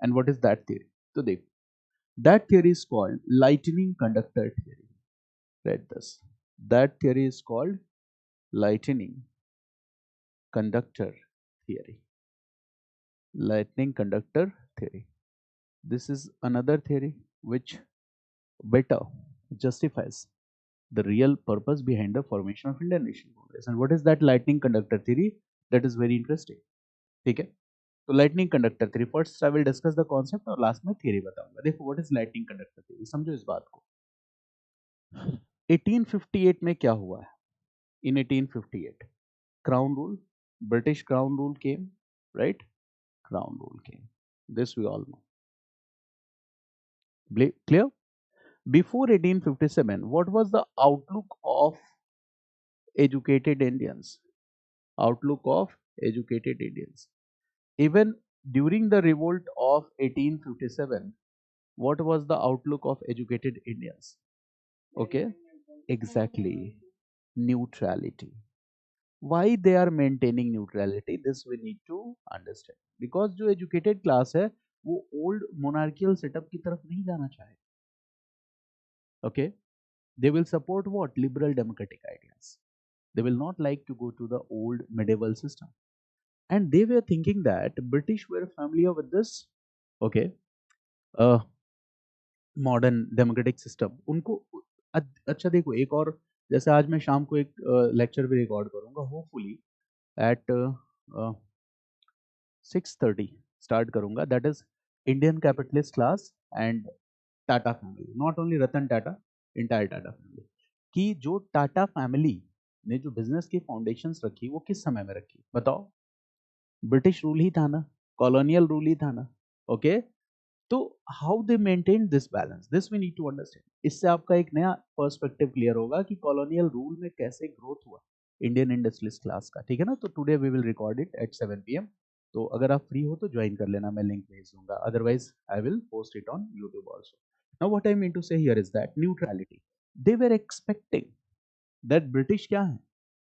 And what is that theory? So देखो, that theory is called lightning conductor theory. Read this. That theory is called lightning conductor theory. Lightning conductor theory. This is another theory which better justifies the real purpose behind the formation of Indian National Congress. And what is that lightning conductor theory? That is very interesting. ठीक है, तो lightning conductor theory, first I will discuss the concept और last में theory बताऊंगा. देखो what is lightning conductor theory, समझो इस बात को. 1858 में क्या हुआ है? इन 1858 crown rule, British crown rule came, right? Crown rule came. This we all know. Clear? Before 1857, what was the outlook of educated Indians? Outlook of educated Indians. Even during the revolt of 1857, what was the outlook of educated Indians? Okay, exactly. Neutrality. Why they are maintaining neutrality? This we need to understand. Because जो educated class है वो old monarchical setup की तरफ नहीं जाना चाहे. Okay, they will support what? Liberal democratic ideas. They will not like to go to the old medieval system. And they were thinking that British were familiar with this, okay, modern democratic system. उनको अच्छा देखो, एक और जैसे आज मैं शाम को एक लेक्चर भी रिकॉर्ड करूंगा, होपफुली एट 6:30 स्टार्ट करूंगा. That is Indian capitalist class and Tata family, not only Ratan Tata, entire Tata family. कि जो टाटा फैमिली ने जो बिजनेस की फाउंडेशंस रखी वो किस समय में रखी बताओ? ब्रिटिश रूल ही था ना, कॉलोनियल रूल ही था ना. ओके, तो how they maintain this balance, this we need to understand. इससे आपका एक नया पर्सपेक्टिव क्लियर होगा कि कॉलोनियल रूल में कैसे ग्रोथ हुआ इंडियन इंडस्ट्रियलिस्ट क्लास का. ठीक है ना? तो today we will record it at 7 PM. तो अगर आप फ्री हो तो ज्वाइन कर लेना, मैं लिंक भेज दूंगा, otherwise I will post it on YouTube also. Now what I mean to say here is that neutrality. They were expecting that British क्या है,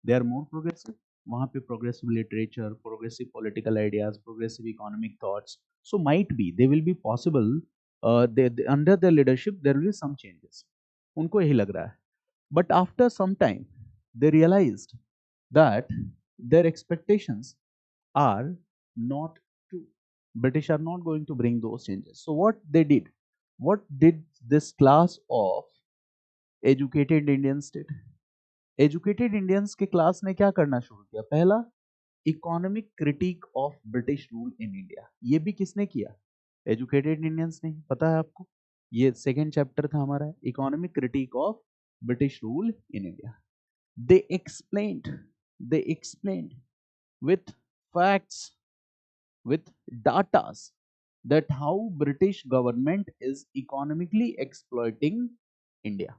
दे आर मोर प्रोग्रेसिव. वहाँ पे progressive literature, progressive political ideas, progressive economic thoughts. So might be they will be possible under their leadership there will be some changes. उनको यही लग रहा है. But after some time they realized that their expectations are not true. British are not going to bring those changes. So what they did, what did this class of educated Indians did? Educated Indians के class ने क्या करना शुरू किया? पहला, economic critic of British rule in India. ये भी किसने किया? एजुकेटेड इंडियंस ने. पता है आपको? ये सेकेंड चैप्टर था हमारा, economic critic of British rule in India. They explained with facts, with datas, that how British government is economically exploiting India.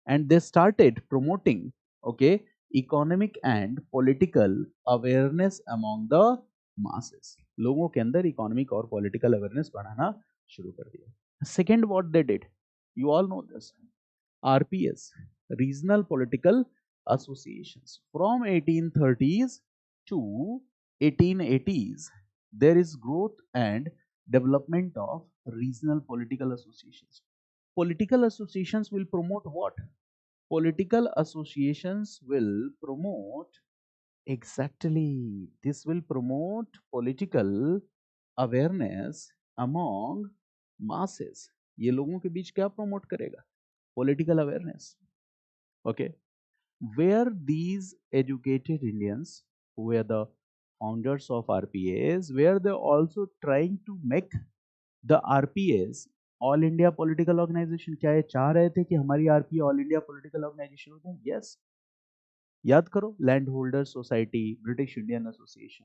And they started promoting, okay, economic and political awareness among the masses. लोगों के अंदर economic और political awareness बढ़ाना शुरू कर दिया. Second, what they did, you all know this, RPS, regional political associations. From 1830s to 1880s, there is growth and development of regional political associations. Political associations will promote what? Political associations will promote, exactly, this will promote political awareness among masses. ये लोगों के बीच क्या promote करेगा? Political awareness. Okay, where these educated Indians who were the founders of RPAs, where they also trying to make the RPAs all India political organisation. क्या ये चाह रहे थे कि हमारी RPA all India political organisation हो जाए? यस. याद करो, land holder society, British Indian association,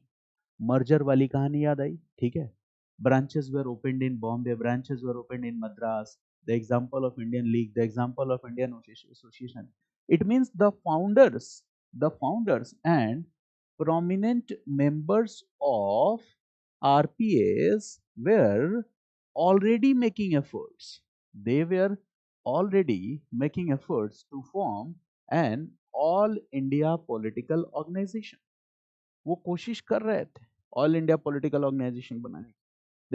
merger वाली कहानी याद आई? ठीक है. Branches were opened in Bombay, branches were opened in Madras. The example of Indian league, the example of Indian association. It means the founders and prominent members of RPAs were already making efforts. They were already making efforts to form an all India political organization. वो कोशिश कर रहे थे all India political organisation बनाने की.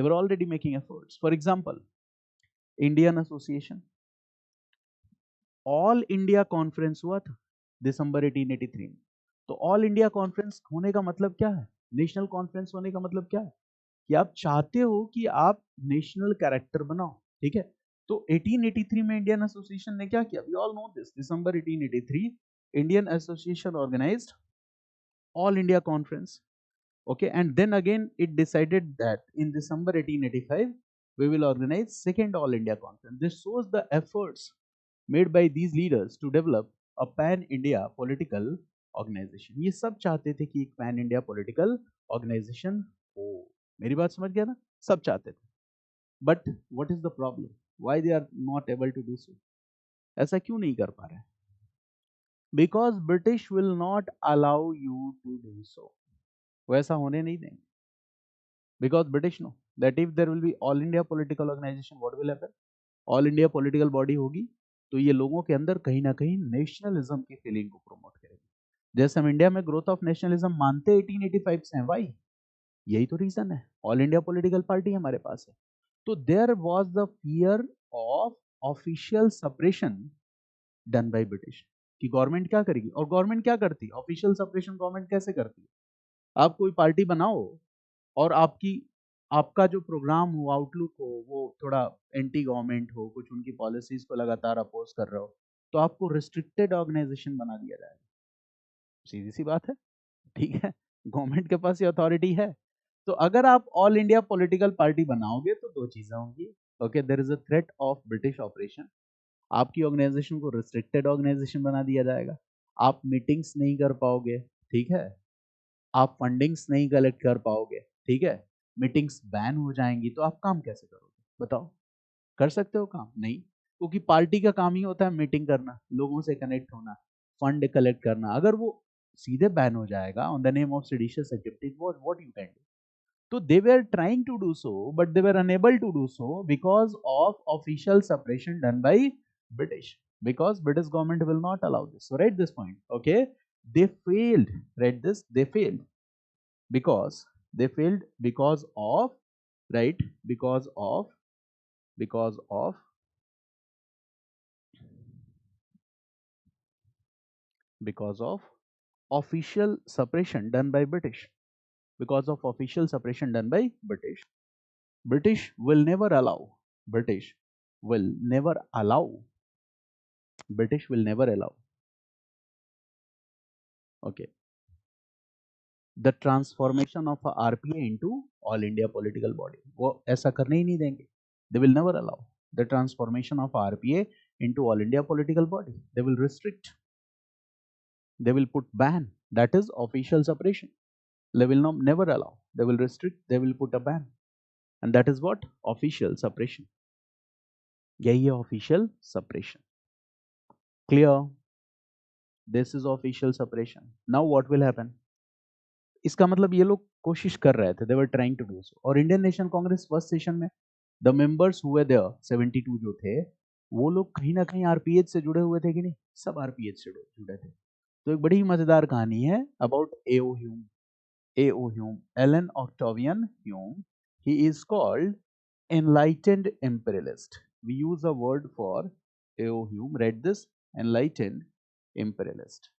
They were already making efforts. For example, Indian Association, all India conference हुआ था दिसंबर 1883 में। तो ऑल इंडिया कॉन्फ्रेंस होने का मतलब क्या है? नेशनल कॉन्फ्रेंस होने का मतलब क्या है? कि आप चाहते हो कि आप नेशनल कैरेक्टर बनाओ, ठीक है। तो 1883 में इंडियन एसोसिएशन ने क्या किया? We all know this, December 1883 Indian association organised all India conference, okay, and then again it decided that in December 1885 we will organize second all India conference. This shows the efforts made by these leaders to develop a pan India political organization. ये सब चाहते थे कि एक pan India political organization हो। मेरी बात समझ गया ना? सब चाहते थे। But what is the problem? Why they are not able to do so? ऐसा क्यों नहीं कर पा रहे? Because British will not allow you to do so. वैसा होने नहीं देंगे। Because British know that if there will be all India political organization, what will happen? All India political body होगी तो ये लोगों के अंदर कहीं ना कहीं नेशनलिज्म की फीलिंग को प्रमोट करेगी। जैसे हम इंडिया में ग्रोथ ऑफ नेशनलिज्म मानते 1885 से हैं, वाई? यही तो रीजन है, ऑल इंडिया पॉलिटिकल पार्टी हमारे पास है। तो there was the fear of official separation done by British, कि गवर्नमेंट क्या करेगी। और गवर्नमेंट क्या करती है? ऑफिशियल सेपरेशन गवर्नमेंट कैसे करती है? आप कोई पार्टी बनाओ और आपका जो प्रोग्राम हो, आउटलुक हो, वो थोड़ा एंटी गवर्नमेंट हो, कुछ उनकी पॉलिसीज को लगातार अपोज कर रहे हो, तो आपको रिस्ट्रिक्टेड ऑर्गेनाइजेशन बना दिया जाएगा। सीधी सी बात है, ठीक है। गवर्नमेंट के पास ये अथॉरिटी है। तो अगर आप ऑल इंडिया पॉलिटिकल पार्टी बनाओगे तो दो चीजें होंगी। Okay, there is a threat of British operation. आपकी ऑर्गेनाइजेशन को रिस्ट्रिक्टेड ऑर्गेनाइजेशन बना दिया जाएगा। आप मीटिंग्स नहीं कर पाओगे, ठीक है। आप फंडिंग्स नहीं कलेक्ट कर पाओगे, ठीक है। मीटिंग्स बैन हो जाएंगी, तो आप काम कैसे करोगे? बताओ, कर सकते हो काम? नहीं, क्योंकि पार्टी का काम ही होता है मीटिंग करना, लोगों से कनेक्ट होना, फंड कलेक्ट करना। अगर वो सीधे बैन हो जाएगा on the name of seditious activities, what you can do? तो they were trying to do so, but they were unable to do so because of official separation done by British, because British government will not allow this. So write this point, okay? They failed, write this, they failed because they failed because of, right, because of because of official suppression done by British. Because of official suppression done by British. British will never allow. British will never allow. British will never allow. Okay. The transformation of a RPA into all India political body. वो ऐसा करने ही नहीं देंगे. They will never allow the transformation of RPA into all India political body. They will restrict. They will put ban. That is official separation. They will not, never allow. They will restrict. They will put a ban. And that is what? Official separation. यही है official separation. Clear? This is official separation. Now what will happen? इसका मतलब ये लोग कोशिश कर रहे थे, they were trying to do so. और Indian National Congress first session में the members who were there 72 जो थे, वो लोग कहीं ना कहीं आरपीएच से जुड़े हुए थे कि नहीं? सब आरपीएच से जुड़े थे। तो एक बड़ी मजेदार कहानी है about AO Hume. AO Hume, Allan Octavian Hume, he is called enlightened imperialist. We use a word for A.O. Hume. Read this, enlightened imperialist.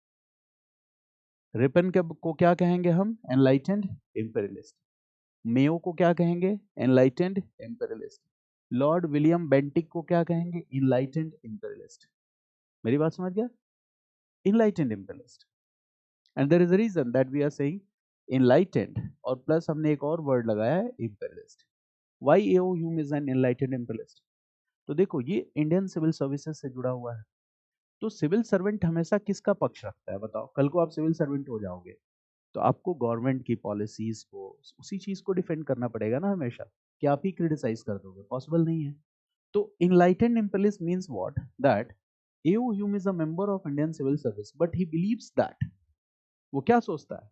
Ripon को क्या कहेंगे हम? Enlightened imperialist. मेयो को क्या कहेंगे? Enlightened imperialist. Lord William Bentinck को क्या कहेंगे? Enlightened imperialist. मेरी बात समझ गया? Enlightened imperialist. And there is a reason that we are saying enlightened और प्लस हमने एक और वर्ड लगाया है imperialist. Why AO Hume is an enlightened imperialist? तो देखो, ये इंडियन सिविल सर्विसेज से जुड़ा हुआ है। तो सिविल सर्वेंट हमेशा किसका पक्ष रखता है? बताओ, कल को आप सिविल सर्वेंट हो जाओगे तो आपको गवर्नमेंट की पॉलिसीज को, उसी चीज को डिफेंड करना पड़ेगा ना हमेशा, कि आप ही क्रिटिसाइज कर दोगे? पॉसिबल नहीं है। तो enlightened imperialist means what? That AO Hume is a member of Indian civil service, but he believes that, वो क्या सोचता है?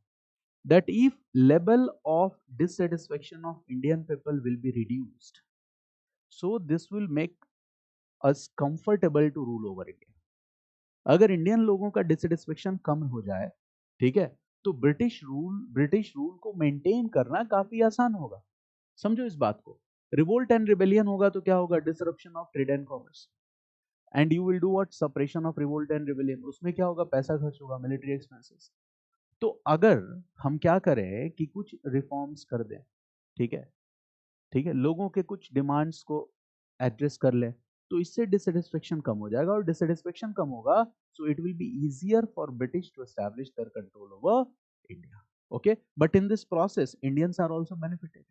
That if level of dissatisfaction of Indian people will be reduced, so this will make us comfortable to rule over India. अगर Indian लोगों का dissatisfaction कम हो जाए, ठीक है, तो ब्रिटिश रूल को मेंटेन करना काफी आसान होगा। समझो इस बात को। रिवोल्ट एंड रिबेलियन होगा तो क्या होगा? Disruption of trade and commerce. And you will do what? Suppression of revolt and rebellion. उसमें क्या होगा? पैसा खर्च होगा, मिलिट्री एक्सपेंसेस। तो अगर हम क्या करें कि कुछ रिफॉर्म्स कर दें, ठीक है, ठीक है, लोगों के कुछ डिमांड्स को एड्रेस कर लें, तो इससे डिससेटिस्फेक्शन कम हो जाएगा, और डिससेटिस्फेक्शन कम होगा, so it will be easier for British to establish their control over India. Okay, but in this process Indians are also benefited.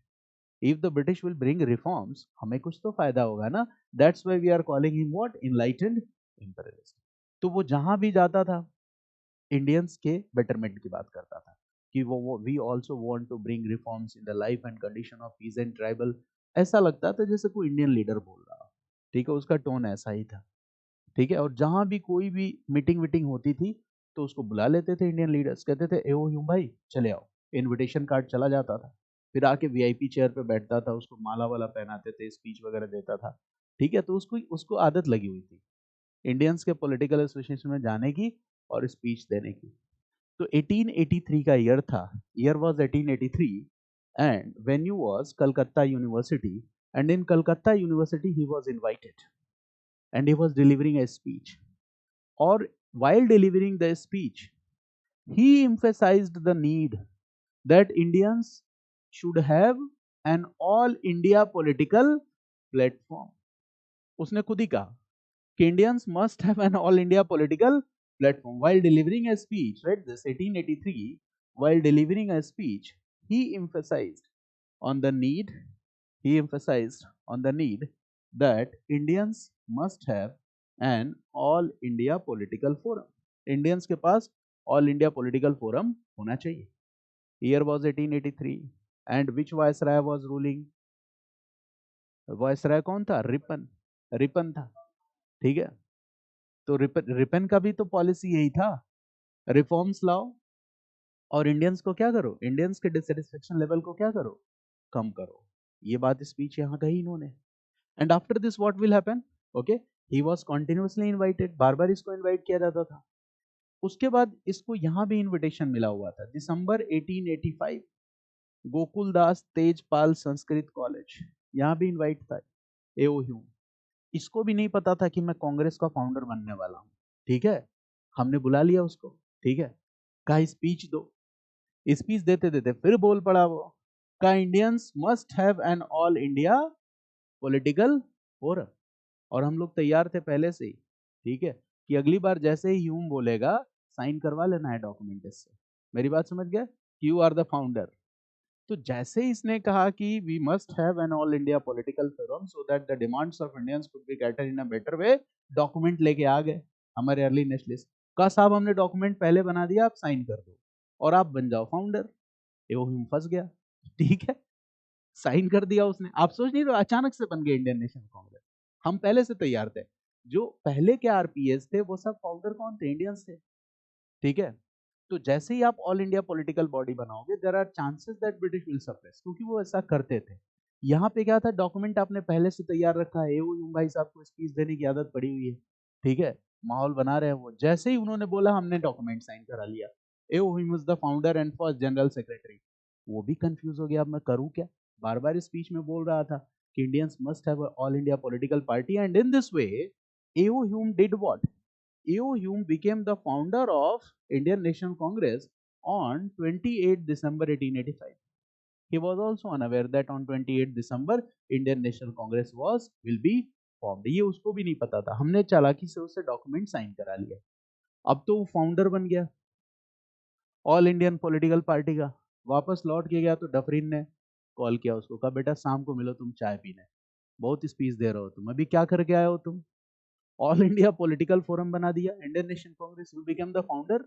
If the British will bring reforms, हमें कुछ तो फायदा होगा ना। That's why we are calling him what? Enlightened imperialist. तो वो जहां भी जाता था इंडियंस के बेटरमेंट की बात करता था कि वो we also want to bring reforms in the life and condition of peasant tribal. ऐसा लगता था जैसे कोई इंडियन लीडर बोल रहा, ठीक है, उसका टोन ऐसा ही था, ठीक है। और जहां भी कोई भी मीटिंग वीटिंग होती थी तो उसको बुला लेते थे इंडियन लीडर्स, कहते थे ए ओ ह्यूम भाई चले आओ, इनविटेशन कार्ड चला जाता था, फिर आके वीआईपी चेयर पे बैठता था, उसको माला वाला पहनाते थे, स्पीच वगैरह देता था, ठीक है। तो उसको उसको आदत लगी हुई थी इंडियंस के पॉलिटिकल एसोसिएशन में जाने की और स्पीच देने की। तो 1883 का ईयर था, year was 1883, and venue was Calcutta university, and in Calcutta university he was invited and he was delivering a speech. Or while delivering the speech, he emphasized the need that Indians should have an all India political platform. उसने खुद ही कहा कि Indians must have an all India political platform. While delivering a speech, right, this 1883, while delivering a speech, he emphasized on the need, he emphasized on the need that Indians must have an all India political forum. Indians के पास all India political forum होना चाहिए. Year was 1883, and which viceroy was ruling? viceroy कौन था? Ripon, Ripon था, ठीक है। तो Ripon, Ripon का भी तो पॉलिसी यही था, रिफॉर्म्स लाओ और इंडियंस को क्या करो? इंडियंस के डिससेटिस्फेक्शन लेवल को क्या करो? कम करो। ये बात स्पीच यहाँ कही इन्होंने। And after this what will happen? Okay, he was continuously invited, बार बार इसको इनवाइट किया जाता था। उसके बाद इसको यहाँ भी इनविटेशन मिला हुआ था, दिसंबर 1885, गोकुल दास तेजपाल संस्कृत कॉलेज, यहाँ भी इनवाइट था एओ ह्यूम। इसको भी नहीं पता था कि मैं कांग्रेस का फाउंडर बनने वाला हूँ, ठीक है। हमने बुला लिया उसको, ठीक है, कहा स्पीच दो, स्पीच देते देते फिर बोल पड़ा वो, का Indians must have an all India political forum. और हम लोग तैयार थे पहले से ही, ठीक है, कि अगली बार जैसे ही ह्यूम बोलेगा साइन करवा लेना है डॉक्यूमेंट इससे। मेरी बात समझ गए? You are the founder. तो जैसे ही इसने कहा कि we must have an all India political forum so that the demands of Indians could be catered in a better way, document लेके आ गए हमारे अर्ली नेशनलिस्ट। कहा साहब हमने डॉक्यूमेंट पहले बना दिया, आप साइन कर दो और आप बन जाओ फाउंडर। वो फंस गया, ठीक है, साइन कर दिया उसने। आप सोच नहीं रहे, अचानक से बन गए इंडियन नेशनल कांग्रेस। हम पहले से तैयार थे। जो पहले के आरपीएस थे वो सब फाउंडर कौन थे? इंडियंस थे, ठीक है। तो जैसे ही आप ऑल इंडिया पॉलिटिकल बॉडी बनाओगे, there are chances that British will suppress, क्योंकि वो ऐसा करते थे। यहाँ पे क्या था? डॉक्यूमेंट आपने पहले से तैयार रखा है, एओ ह्यूम भाई साहब को स्पीच देने की आदत पड़ी हुई है, ठीक है, माहौल बना रहे हैं वो। जैसे ही उन्होंने बोला हमने डॉक्यूमेंट साइन करा लिया, AO Hume is the founder and first general secretary. वो भी कंफ्यूज हो गया, अब मैं करूं क्या? बार बार स्पीच में बोल रहा था कि Indians must have all India political party, and in this way AO Hume did what? AO Hume became the founder of Indian National Congress on 28 December 1885. He was also unaware that on 28 December Indian National Congress will be formed. ये उसको भी नहीं पता था, हमने चालाकी से उससे डॉक्यूमेंट साइन करा लिया। अब तो वो फाउंडर बन गया ऑल इंडियन पॉलिटिकल पार्टी का। वापस लौट के गया तो डफरिन ने कॉल किया उसको, कहा बेटा शाम को मिलो, तुम चाय पीने, बहुत स्पीच दे रहे हो तुम, अभी क्या करके आए हो तुम? ऑल इंडिया पॉलिटिकल फोरम बना दिया, Indian National Congress, you become the founder.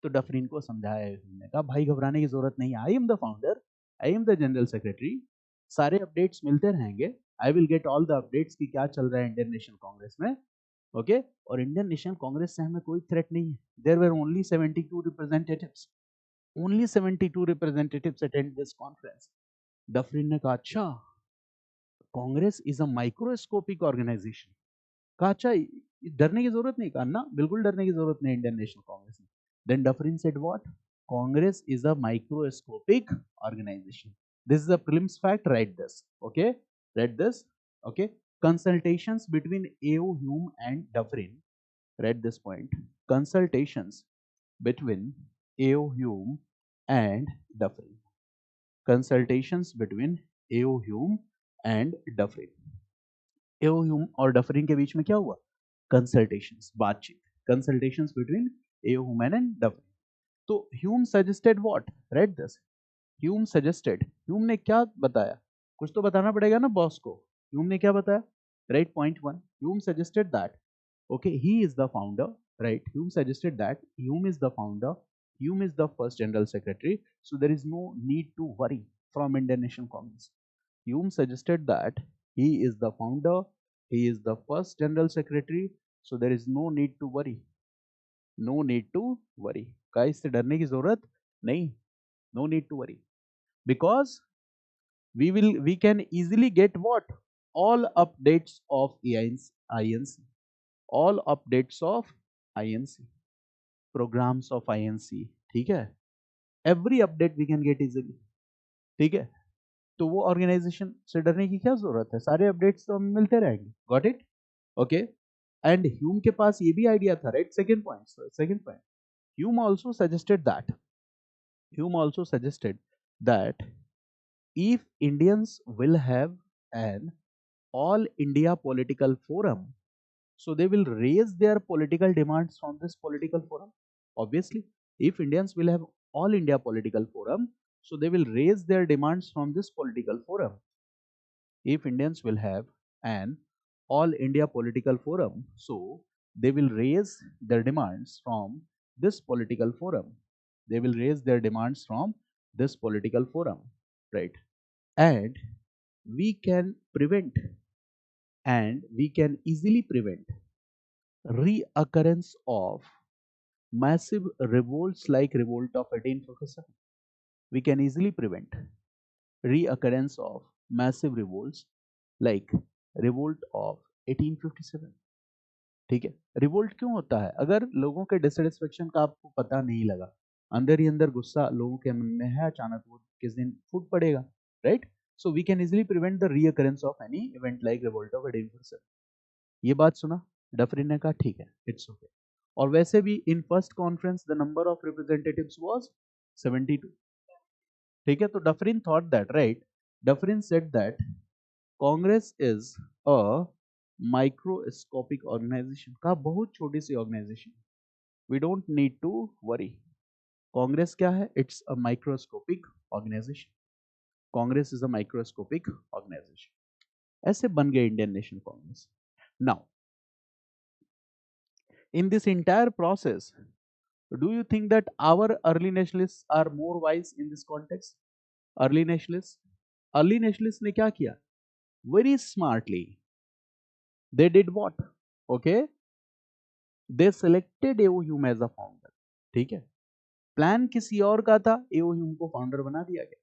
तो डफरिन को समझाया उन्होंने, कहा भाई घबराने की जरूरत नहीं है, I am the founder, I am the general secretary, सारे अपडेट्स मिलते रहेंगे, I will get all the updates कि क्या चल रहा है इंडियन नेशनल कांग्रेस में, ओके। और इंडियन नेशनल कांग्रेस से हमें कोई थ्रेट नहीं है। There were only 72 representatives, only 72 representatives attend this conference. Dufferin ने कहा अच्छा, Congress is a microscopic organisation. कहा अच्छा, डरने की जरूरत नहीं। कहा ना, बिल्कुल डरने की जरूरत नहीं इंडियन नेशनल कांग्रेस में। Then Dufferin said what? Congress is a microscopic organisation. This is a prelims fact. Write this. Okay, write this. Okay, consultations between A.O. Hume and Dufferin. Write this point. Consultations between A.O. Hume and Dufferin. Consultations between A.O. Hume and Dufferin. A.O. Hume और Dufferin के बीच में क्या हुआ? Consultations, बातचीत. Consultations between A.O. Hume and Dufferin. तो Hume suggested what? Read this. Hume suggested. Hume ने क्या बताया? कुछ तो बताना पड़ेगा ना बॉस को. Hume ने क्या बताया? Right, point one. Hume suggested that. Okay, he is the founder. Right. Hume suggested that Hume is the founder. Hume is the first general secretary. So there is no need to worry from Indian National Congress. Hume suggested that he is the founder. He is the first general secretary. So there is no need to worry. No need to worry. क्या इससे डरने की जरूरत नहीं. No need to worry. Because we can easily get what? All updates of INC. All updates of INC. Programs of INC. ठीक है? Every update we can get easily. ठीक है? तो वो ऑर्गेनाइजेशन से डरने की क्या जरूरत है? सारे अपडेट्स तो हमें मिलते रहेंगे. Got it? Okay. And Hume के पास ये भी आइडिया था, right? Second point. Hume also suggested that if Indians will have an all India political forum, so they will raise their political demands from this political forum. Obviously, if Indians will have all India political forum, so they will raise their demands from this political forum. If Indians will have an all India political forum, so they will raise their demands from this political forum. They will raise their demands from this political forum, right? And we can prevent, and we can easily prevent reoccurrence of massive revolts like revolt of 1857. We can easily prevent reoccurrence of massive revolts like revolt of 1857. ठीक है? Revolt क्यों होता है? अगर लोगों के dissatisfaction का आपको पता नहीं लगा, अंदर ही अंदर गुस्सा लोगों के मन में है, अचानक वो किस दिन फूट पड़ेगा, right? So we can easily prevent the reoccurrence of any event like revolt of 1857. ये बात सुना? डफरिन ने कहा ठीक है, इट्स ओके. और वैसे भी in first conference the number of representatives was 72. ठीक है? तो Dufferin thought that, right? Dufferin said that Congress is a microscopic organization. का बहुत छोटी सी organization. We don't need to worry. Congress क्या है? It's a microscopic organization. Congress is a microscopic organization. ऐसे बन गए Indian National Congress. Now in this entire process, do you think that our early nationalists are more wise in this context? early nationalists ने क्या किया? Very smartly they did what? Okay, they selected A.O. Hume as a founder. ठीक है? Plan किसी और का था, A.O. Hume को फाउंडर बना दिया गया.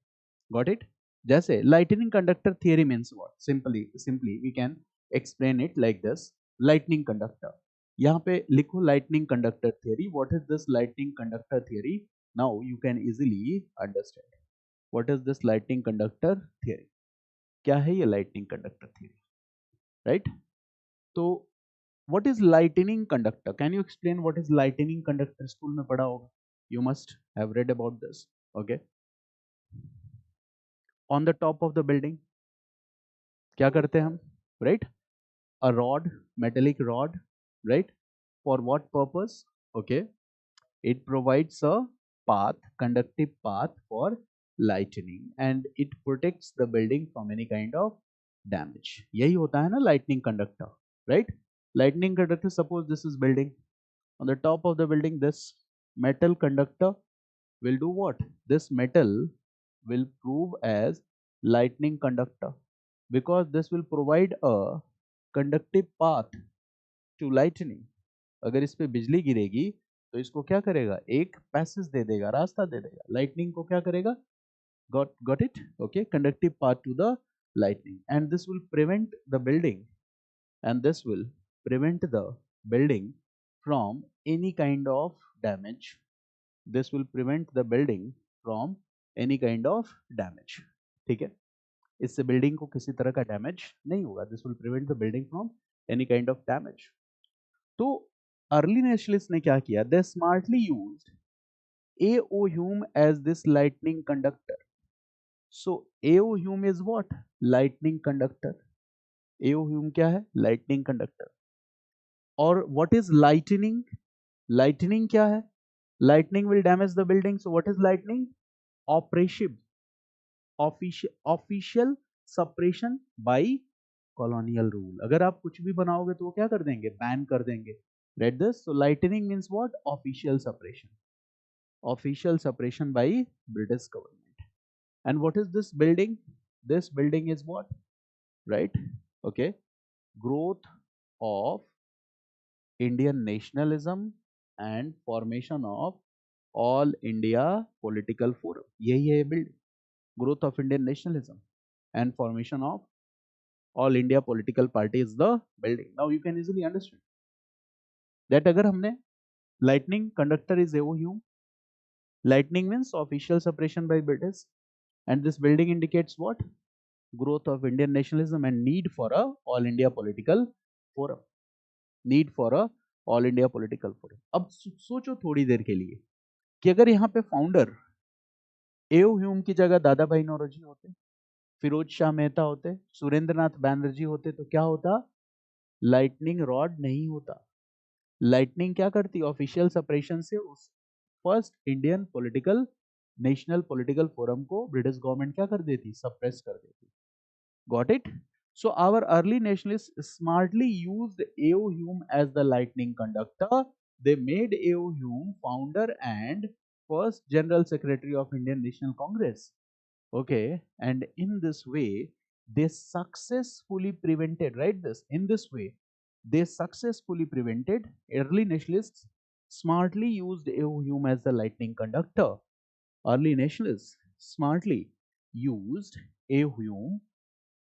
Got it? जैसे lightning conductor theory means what? Simply we can explain it like this. Lightning conductor. यहाँ पे लिखो lightning conductor theory. What is this lightning conductor theory? Now you can easily understand. What is this lightning conductor theory? क्या है ये lightning conductor theory? Right? तो what is lightning conductor? Can you explain what is lightning conductor? School में पढ़ा होगा. You must have read about this. Okay. On the top of the building, क्या करते हैं हम? Right? A rod, metallic rod, right? For what purpose? Okay. It provides a path, conductive path for lightning, and it protects the building from any kind of damage. यही होता है ना lightning conductor, right? Lightning conductor, suppose this is building. On the top of the building, this metal conductor will do what? This metal will prove as lightning conductor because this will provide a conductive path to lightning. अगर इस पे बिजली गिरेगी तो इसको क्या करेगा? एक पैसेज दे देगा, रास्ता दे देगा. लाइटनिंग को क्या करेगा? got it? Okay, conductive path to the lightning, and this will prevent the building, from any kind of damage. This will prevent the building from any kind of damage. ठीक है, इससे building को किसी तरह का डैमेज नहीं होगा, this will prevent the building from any kind of damage. तो अर्ली नेशनलिस्ट ने क्या किया, they smartly used A.O. Hume as this lightning conductor. So A.O. Hume is what? Lightning conductor. A.O. Hume क्या है? Lightning conductor. और what is lightning? Lightning क्या है? Lightning will damage the building. So what is lightning? Oppression. Official suppression by colonial rule. अगर आप कुछ भी बनाओगे तो वो क्या कर देंगे? बैन कर देंगे. Read this. So lightning means what? Official suppression. Official suppression by British government. And what is this building? This building is what? Right? Okay. Growth of Indian nationalism and formation of All India Political Forum. यही है building. Growth of Indian nationalism and formation of All India Political Party is the building. Now you can easily understand that अगर हमने lightning conductor is A.O. Hume. Lightning means official suppression by British, and this building indicates what? Growth of Indian nationalism and need for a all India political forum. Need for a all India political forum. अब सोचो थोड़ी देर के लिए कि अगर यहाँ पे founder A.O. Hume की जगह दादा भाई नौरोजी होते, फिरोज शाह मेहता होते, सुरेंद्रनाथ बैनर्जी होते, तो क्या होता? लाइटनिंग रॉड नहीं होता. लाइटनिंग क्या करती? ऑफिशियल सेपरेशन से उस first Indian political national political forum को ब्रिटिश गवर्नमेंट क्या कर देती? सप्रेस कर देती. Got it? So our early nationalists smartly used A.O. Hume as the lightning conductor. They made A.O. Hume founder and first General Secretary of Indian National Congress. Okay, and in this way, they successfully prevented, right? In this way, they successfully prevented. Early nationalists smartly used A.O. Hume as the lightning conductor. Early nationalists smartly used A.O. Hume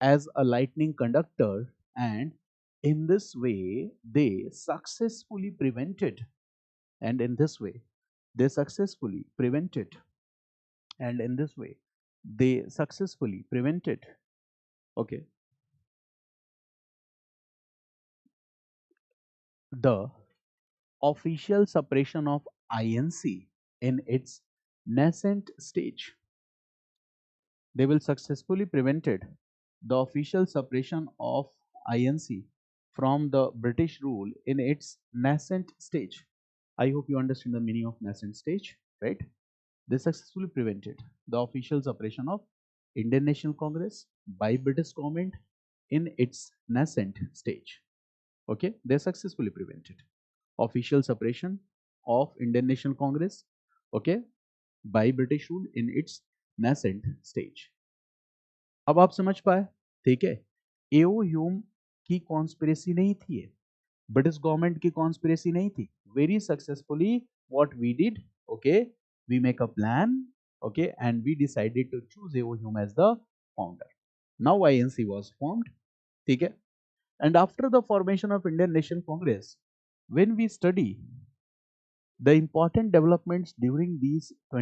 as a lightning conductor, and in this way they successfully prevented, and in this way they successfully prevented, and in this way they successfully prevented, okay, the official suppression of INC in its nascent stage. They will successfully prevented the official suppression of INC from the British rule in its nascent stage. I hope you understand the meaning of nascent stage, right? They successfully prevented the official suppression of Indian National Congress by British government in its nascent stage. Okay, they successfully prevented official suppression of Indian National Congress, okay, by British rule in its nascent stage. अब आप समझ पाए, ठीक है? A.O. Hume की conspiracy नहीं थी, ये ब्रिटिश गवर्नमेंट की कॉन्स्पिरेसी नहीं थी. Very successfully what we did, okay, we make a plan, okay, and we decided to choose A.O. Hume as the founder. Now INC was formed, ठीक है? And after the formation of Indian National Congress, when we study the important developments during these 20